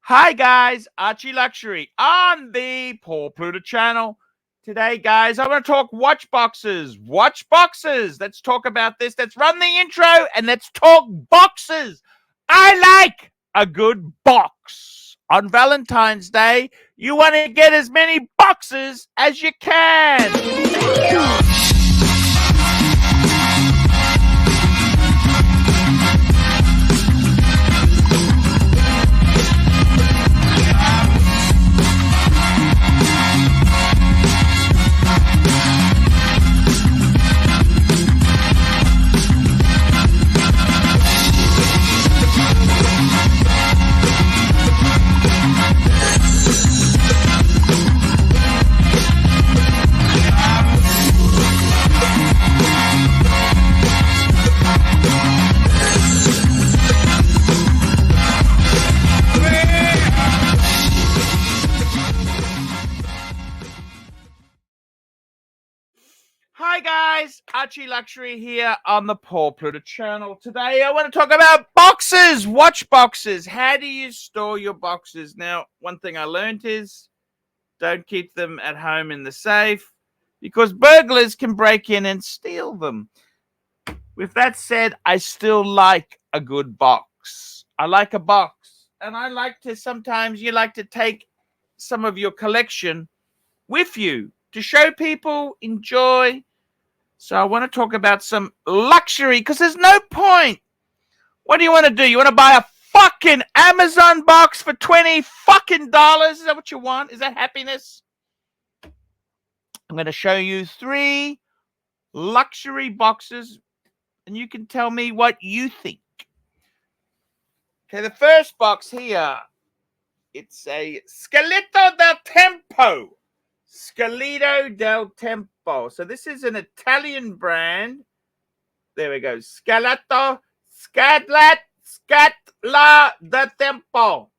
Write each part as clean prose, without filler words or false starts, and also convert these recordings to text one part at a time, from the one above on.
Hi guys, ArchieLuxury on the Paul Pluta channel. Today, guys, I want to talk watch boxes. Watch boxes. Let's talk about this. Let's run the intro and let's talk boxes. I like a good box. On Valentine's Day, you want to get as many boxes as you can. Hi guys, ArchieLuxury here on the Paul Pluta channel. Today I want to talk about boxes, watch boxes. How do you store your boxes? Now, one thing I learned is don't keep them at home in the safe because burglars can break in and steal them. With that said, I still like a good box. I like a box, and I like to sometimes you like to take some of your collection with you to show people, enjoy. So I want to talk about some luxury because there's no point. What do you want to do? You want to buy a fucking Amazon box for $20 fucking dollars? Is that what you want? Is that happiness? I'm going to show you 3 luxury boxes and you can tell me what you think. Okay, the first box here, it's a Scalo del Tempo. Scalo del Tempo. So this is an Italian brand. There we go. Scatola del Tempo.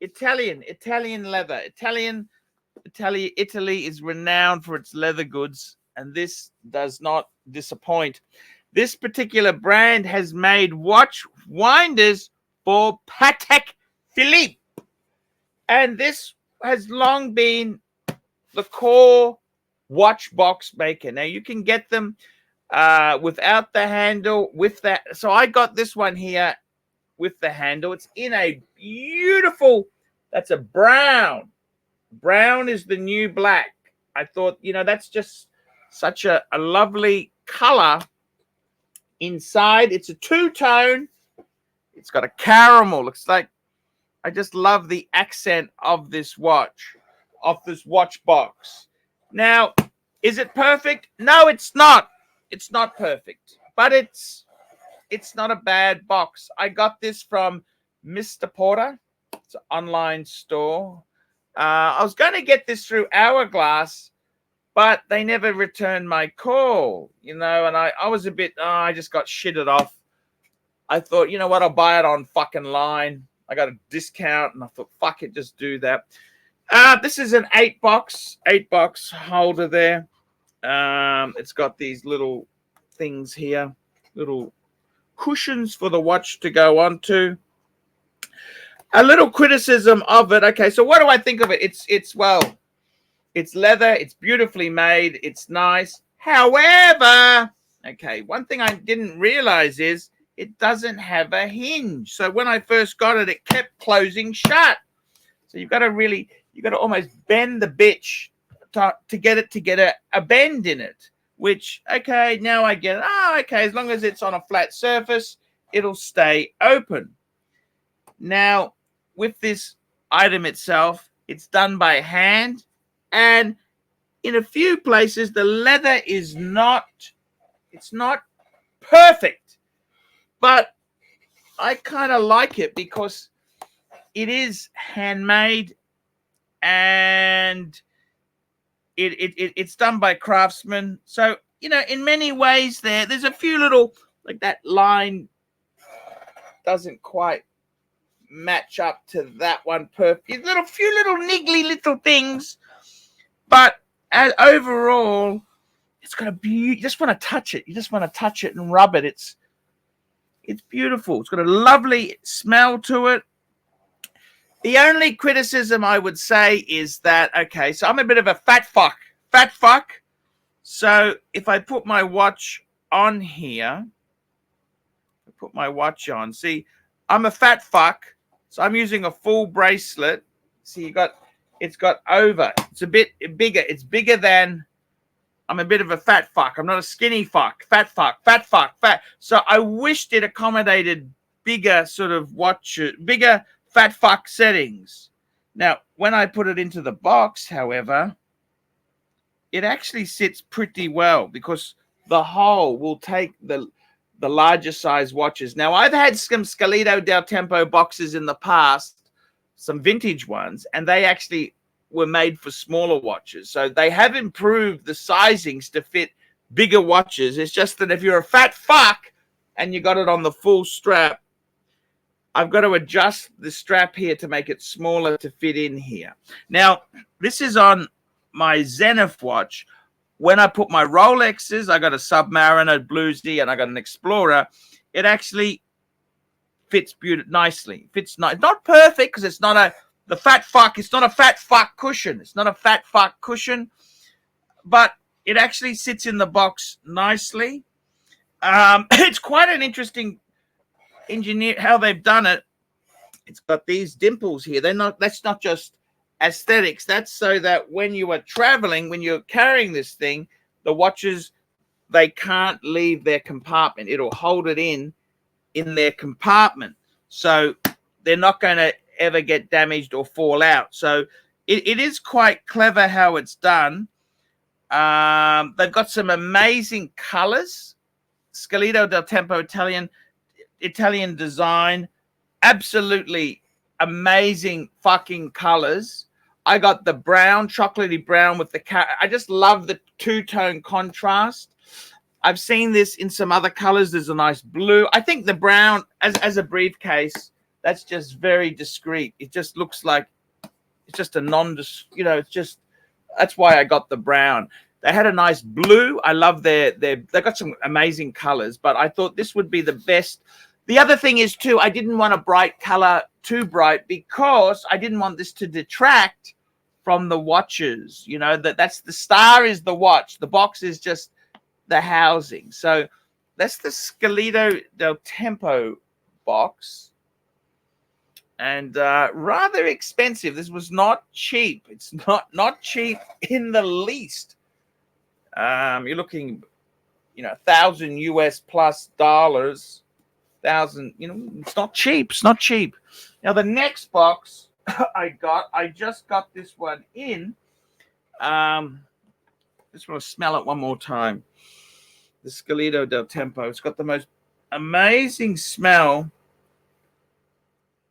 Italian leather. Italy is renowned for its leather goods, and this does not disappoint. This particular brand has made watch winders for Patek Philippe, and this has long been the core watch box maker. Now you can get them without the handle, with that. So I got this one here with the handle. It's in a beautiful, that's a brown. Brown is the new black. I thought, that's just such a lovely color inside. It's a two-tone. It's got a caramel. Looks like, I just love the accent of this watch. Of this watch box. Now, is it perfect? No, it's not. It's not perfect, but it's not a bad box. I got this from Mr. Porter. It's an online store. I was going to get this through Hourglass, but they never returned my call, and I was a bit, I just got shitted off. I thought, you know what, I'll buy it on fucking line. I got a discount, and I thought, fuck it, just do that. This is an 8-box holder there. It's got these little things here, little cushions for the watch to go onto. A little criticism of it. Okay, so what do I think of it? It's leather. It's beautifully made. It's nice. However, okay, one thing I didn't realize is it doesn't have a hinge. So when I first got it, it kept closing shut. So you've got to almost bend the bitch to get it to get a bend in it, which, okay, now I get it. Oh, okay, as long as it's on a flat surface, it'll stay open. Now, with this item itself, it's done by hand, and in a few places, the leather is not perfect, but I kind of like it because it is handmade, and it's done by craftsmen. So, in many ways there's a few little, like that line doesn't quite match up to that one perfect. Few little niggly little things. But overall, it's got a beauty. You just want to touch it. You just want to touch it and rub it. It's beautiful. It's got a lovely smell to it. The only criticism I would say is that, okay, so I'm a bit of a fat fuck. Fat fuck. So if I put my watch on here, put my watch on. See, I'm a fat fuck, so I'm using a full bracelet. See, it's got over. It's a bit bigger. It's bigger than. I'm a bit of a fat fuck. I'm not a skinny fuck. Fat fuck, fat fuck, fat. So I wished it accommodated bigger sort of watches, bigger fat fuck settings. Now, when I put it into the box, however, it actually sits pretty well because the hole will take the larger size watches. Now, I've had some Scalo Del Tempo boxes in the past, some vintage ones, and they actually were made for smaller watches. So they have improved the sizings to fit bigger watches. It's just that if you're a fat fuck and you got it on the full strap, I've got to adjust the strap here to make it smaller to fit in here. Now, this is on my Zenith watch. When I put my Rolexes, I got a Submariner, Bluesy, and I got an Explorer. It actually fits nicely. Fits nice. Not perfect because it's not the fat fuck. It's not a fat fuck cushion. It's not a fat fuck cushion, but it actually sits in the box nicely. It's quite an interesting engineer how they've done it. It's got these dimples here. That's not just aesthetics. That's so that when you are traveling, when you're carrying this thing, the watches, they can't leave their compartment. It'll hold it in their compartment, so they're not going to ever get damaged or fall out. So it is quite clever how it's done. They've got some amazing colors. Scalo Del Tempo, Italian design, absolutely amazing fucking colors. I got the brown, chocolatey brown with the I just love the two-tone contrast. I've seen this in some other colors. There's a nice blue. I think the brown as a briefcase, that's just very discreet. It just looks like it's just a it's just, that's why I got the brown. They had a nice blue. I love they got some amazing colors, but I thought this would be the best. The other thing is too, I didn't want a bright color, too bright, because I didn't want this to detract from the watches. You know, that's the star is the watch. The box is just the housing. So that's the Scalo Del Tempo box. And rather expensive. This was not cheap. It's not cheap in the least. You're looking, $1,000 US plus dollars. 1,000, it's not cheap. It's not cheap. Now the next box I just got this one in. Just want to smell it one more time. The Scalo Del Tempo. It's got the most amazing smell.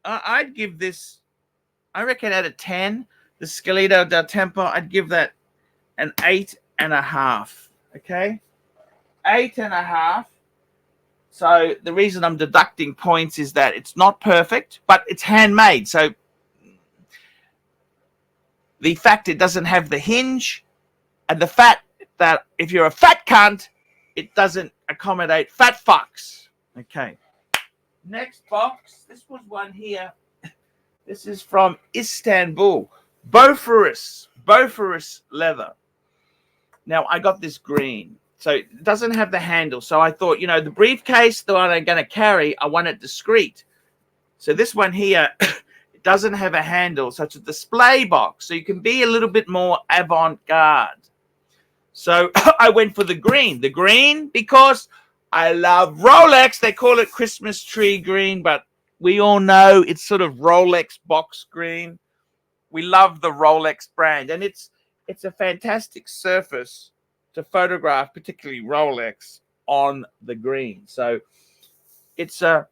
I'd give this, I reckon, out of 10, the Scalo Del Tempo, I'd give that an 8.5. Okay, 8.5. So the reason I'm deducting points is that it's not perfect, but it's handmade. So the fact it doesn't have the hinge, and the fact that if you're a fat cunt, it doesn't accommodate fat fucks. Okay. Next box. This was one here. This is from Istanbul. Bosphorous leather. Now, I got this green. So it doesn't have the handle. So I thought, the briefcase, the one I'm going to carry, I want it discreet. So this one here, it doesn't have a handle. So it's a display box. So you can be a little bit more avant-garde. So I went for the green. The green because I love Rolex. They call it Christmas tree green, but we all know it's sort of Rolex box green. We love the Rolex brand, and it's a fantastic surface to photograph, particularly Rolex, on the green. So it's a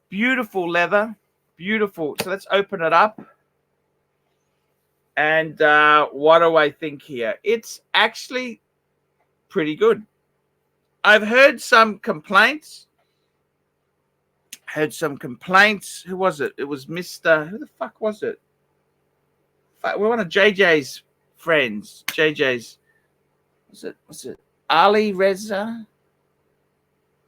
beautiful leather, beautiful. So let's open it up. And what do I think here? It's actually pretty good. I've heard some complaints. Who was it? It was Mr. Who the fuck was it? We're one of JJ's friends. JJ's. Was it Ali Reza?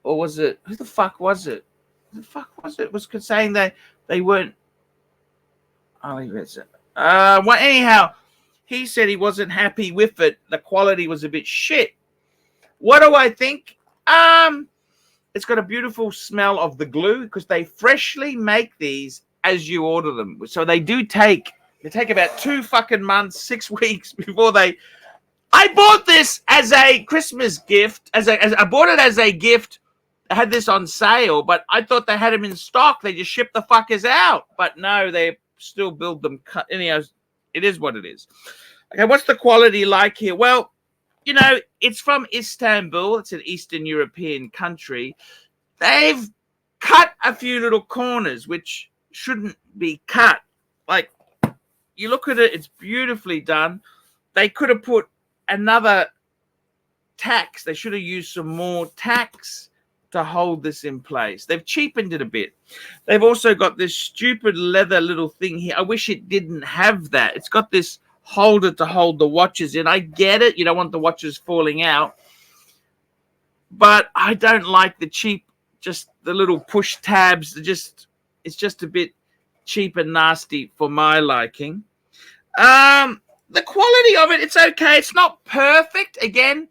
Or was it, who the fuck was it? Who the fuck was it? Was saying that they weren't I'll leave it. Well, anyhow, he said he wasn't happy with it. The quality was a bit shit. What do I think? It's got a beautiful smell of the glue because they freshly make these as you order them. So they take about 2 fucking months, 6 weeks before they. I bought this as a Christmas gift. I bought it as a gift. I had this on sale, but I thought they had them in stock. They just ship the fuckers out. But no, they still build them. Anyhow, it is what it is. Okay, what's the quality like here? Well, you know, it's from Istanbul. It's an Eastern European country. They've cut a few little corners, which shouldn't be cut. Like, you look at it, it's beautifully done. They could have put another tacks. They should have used some more tacks to hold this in place. They've cheapened it a bit. They've also got this stupid leather little thing here. I wish it didn't have that. It's got this holder to hold the watches in. I get it. You don't want the watches falling out. But I don't like the cheap, just the little push tabs. It's just a bit cheap and nasty for my liking. The quality of it, it's okay. It's not perfect. Again,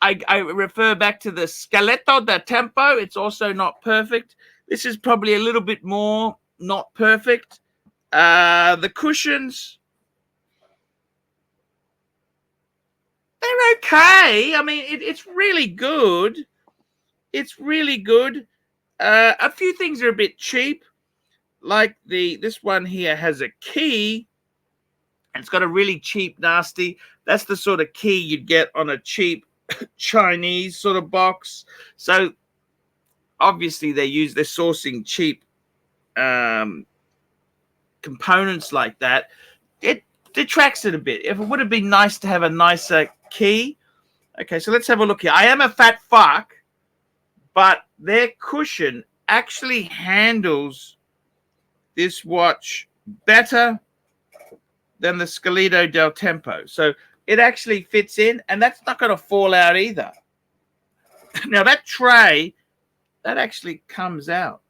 I refer back to the Scalo Del Tempo. It's also not perfect. This is probably a little bit more not perfect. The cushions, they're okay. I mean, it's really good. It's really good. A few things are a bit cheap. Like this one here has a key. And it's got a really cheap, nasty. That's the sort of key you'd get on a cheap Chinese sort of box. So obviously they're sourcing cheap components like that. It detracts it a bit. If it would have been nice to have a nicer key. Okay, so let's have a look here. I am a fat fuck, but their cushion actually handles this watch better than the Scalo Del Tempo. So it actually fits in, and that's not going to fall out either. Now, that tray, that actually comes out.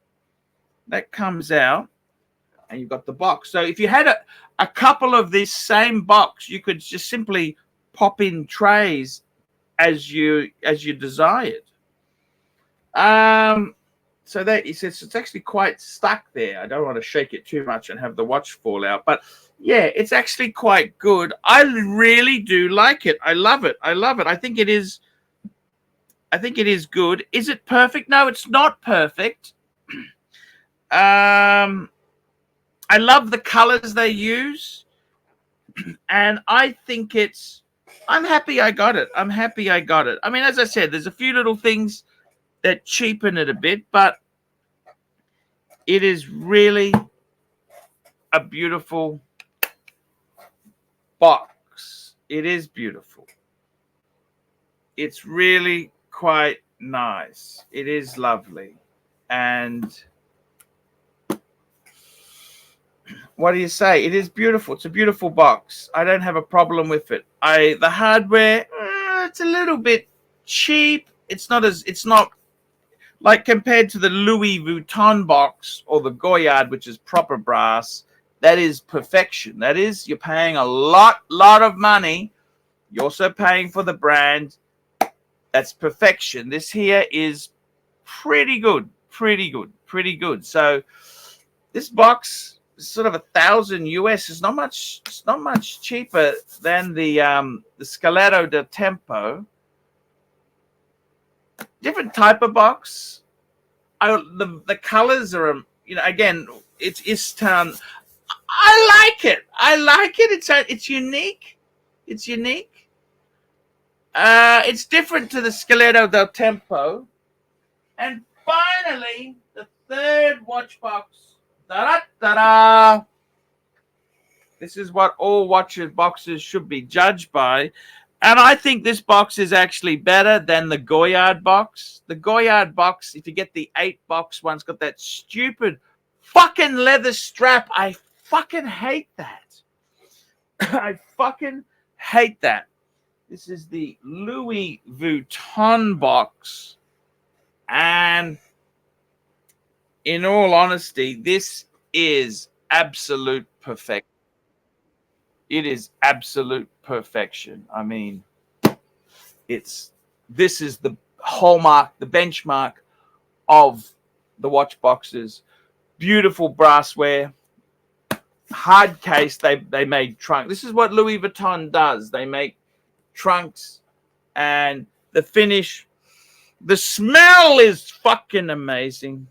That comes out, and you've got the box. So if you had a couple of this same box, you could just simply pop in trays as you desired. So that he says it's actually quite stuck there. I don't want to shake it too much and have the watch fall out, but yeah, it's actually quite good. I really do like it. I love it. I love it. I think it is good. Is it perfect? No, it's not perfect. I love the colors they use, and I think I'm happy I got it. I'm happy I got it. I mean, as I said, there's a few little things that cheapen it a bit, but it is really a beautiful box. It is beautiful. It's really quite nice. It is lovely. And what do you say? It is beautiful. It's a beautiful box. I don't have a problem with it. The hardware, it's a little bit cheap. It's not like compared to the Louis Vuitton box or the Goyard, which is proper brass. That is perfection. That is, you're paying a lot of money. You're also paying for the brand. That's perfection. This here is pretty good. So this box is sort of $1,000 US. It's not much cheaper than the Scalo Del Tempo. Different type of box. The colors are, again, it's Istan. I like it. It's unique. It's different to the Scalo Del Tempo. And finally, the third watch box. Da-da-da-da. This is what all boxes should be judged by. And I think this box is actually better than the Goyard box. The Goyard box, if you get the 8-box one, it's got that stupid fucking leather strap. I fucking hate that. I fucking hate that. This is the Louis Vuitton box. And in all honesty, this is absolute perfect. It is absolute perfection. I mean, this is the hallmark, the benchmark of the watch boxes. Beautiful brassware, hard case. They made trunk. This is what Louis Vuitton does. They make trunks, and the finish, the smell is fucking amazing.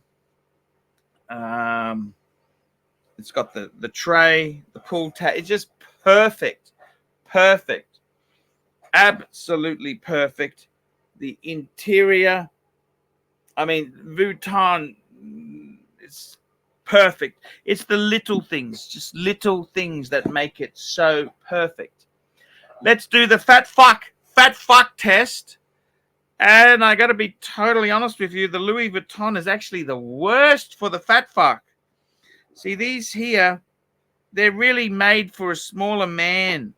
It's got the tray, the pull tab. It's just perfect, absolutely perfect. The interior, I mean, Vuitton, it's perfect. It's the little things, just little things that make it so perfect. Let's do the fat fuck test. And I got to be totally honest with you, the Louis Vuitton is actually the worst for the fat fuck. See, these here, they're really made for a smaller man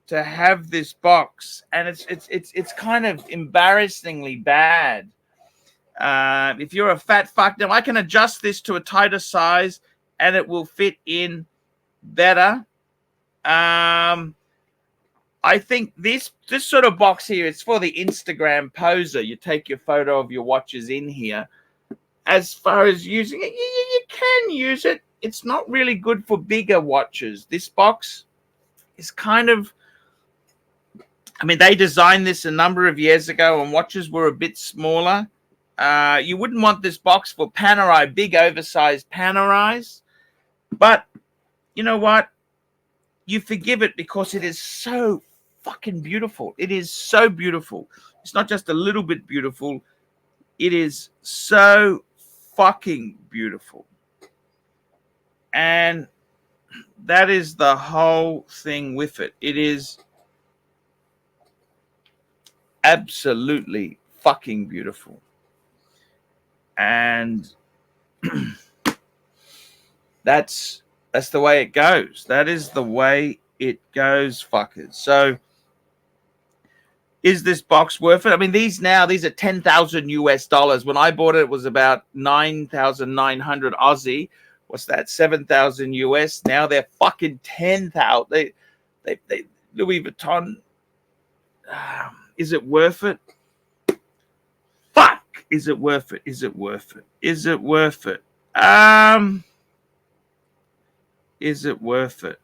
to have this box, and it's kind of embarrassingly bad. If you're a fat fuck, now I can adjust this to a tighter size, and it will fit in better. I think this sort of box here, it's for the Instagram poser. You take your photo of your watches in here. As far as using it, you can use it. It's not really good for bigger watches. This box is kind of, I mean, they designed this a number of years ago and watches were a bit smaller. You wouldn't want this box for Panerai, big oversized Panerais. But you know what? You forgive it because it is so fucking beautiful. It is so beautiful. It's not just a little bit beautiful. It is so fucking beautiful. And that is the whole thing with it. It is absolutely fucking beautiful. And that's the way it goes. That is the way it goes, fuckers. So is this box worth it? I mean, these are 10,000 US dollars. When I bought it, it was about 9,900 Aussie. What's that? 7,000 US. Now they're fucking 10,000. They Louis Vuitton. Is it worth it? Fuck. Is it worth it? Is it worth it? Is it worth it? Is it worth it?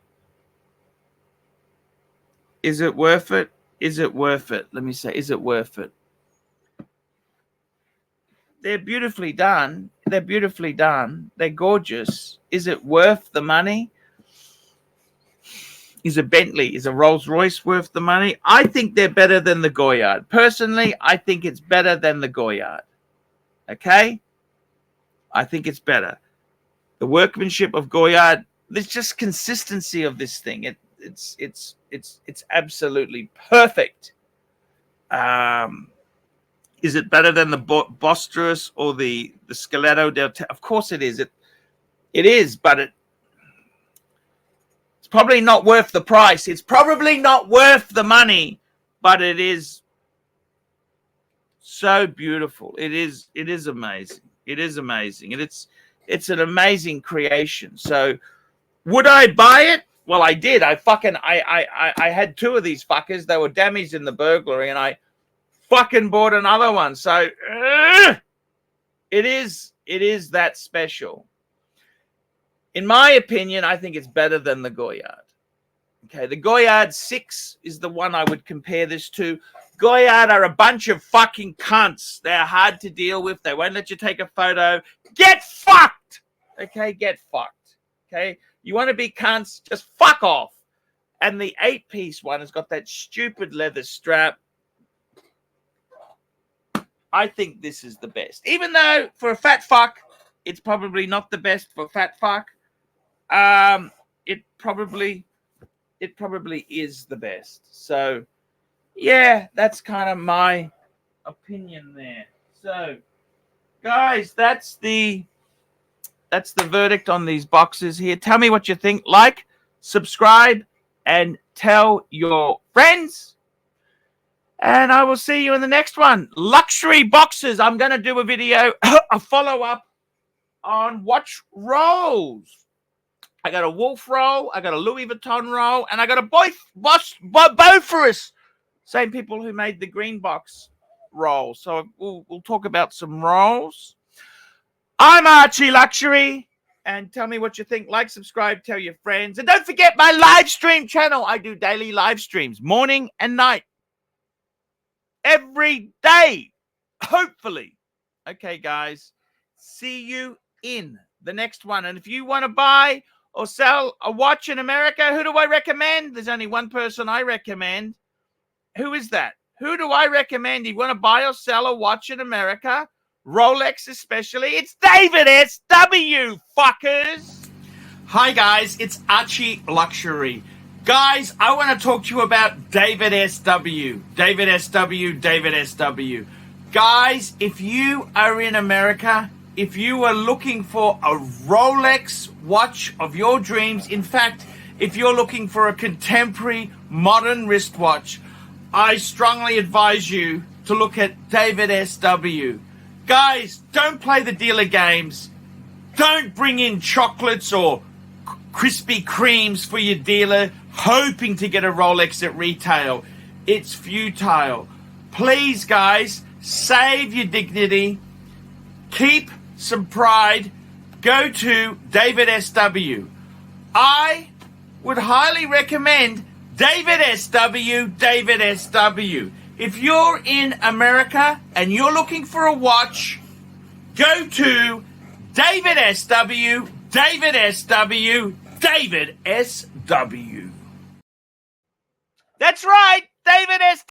Is it worth it? Is it worth it? Let me say, is it worth it? They're beautifully done. They're beautifully done. They're gorgeous. Is it worth the money? Is a Bentley, is a Rolls Royce worth the money? I think they're better than the Goyard. Personally, I think it's better than the Goyard. Okay? I think it's better. The workmanship of Goyard, there's just consistency of this thing. It's absolutely perfect. Is it better than the Bosphorous or the Scalo Del Tempo? Of course it is. It is, but it's probably not worth the price. It's probably not worth the money, but it is so beautiful. It is amazing. It is amazing. And it's an amazing creation. So would I buy it? Well, I did. I had two of these fuckers. They were damaged in the burglary, and I fucking bought another one. So it is that special. In my opinion, I think it's better than the Goyard. Okay, the Goyard 6 is the one I would compare this to. Goyard are a bunch of fucking cunts. They're hard to deal with. They won't let you take a photo. Get fucked. Okay, get fucked. Okay, you want to be cunts? Just fuck off. And the 8-piece one has got that stupid leather strap. I think this is the best. Even though for a fat fuck, it's probably not the best for fat fuck. It probably is the best. So yeah, that's kind of my opinion there. So guys, that's the verdict on these boxes here. Tell me what you think. Like, subscribe, and tell your friends. And I will see you in the next one. Luxury boxes. I'm going to do a video, a follow-up on watch rolls. I got a Wolf roll, I got a Louis Vuitton roll, and I got a Bosphorous. Same people who made the green box roll. So we'll talk about some rolls. I'm ArchieLuxury, and tell me what you think. Like, subscribe, tell your friends, and don't forget my live stream channel. I do daily live streams, morning and night, every day, hopefully. Okay, guys, see you in the next one. And if you want to buy or sell a watch in America, who do I recommend? There's only one person I recommend. Who is that? Who do I recommend? If you want to buy or sell a watch in America, Rolex especially, it's David S.W., fuckers. Hi, guys. It's ArchieLuxury. Guys, I want to talk to you about David S.W. David S.W., David S.W. Guys, if you are in America, if you are looking for a Rolex watch of your dreams, in fact, if you're looking for a contemporary modern wristwatch, I strongly advise you to look at David S.W. Guys, don't play the dealer games. Don't bring in chocolates or Krispy Kremes for your dealer hoping to get a Rolex at retail. It's futile. Please, guys, save your dignity. Keep some pride. Go to David S.W. I would highly recommend David S.W., David S.W. If you're in America and you're looking for a watch, go to David S.W., David S.W., David S.W. That's right, David S.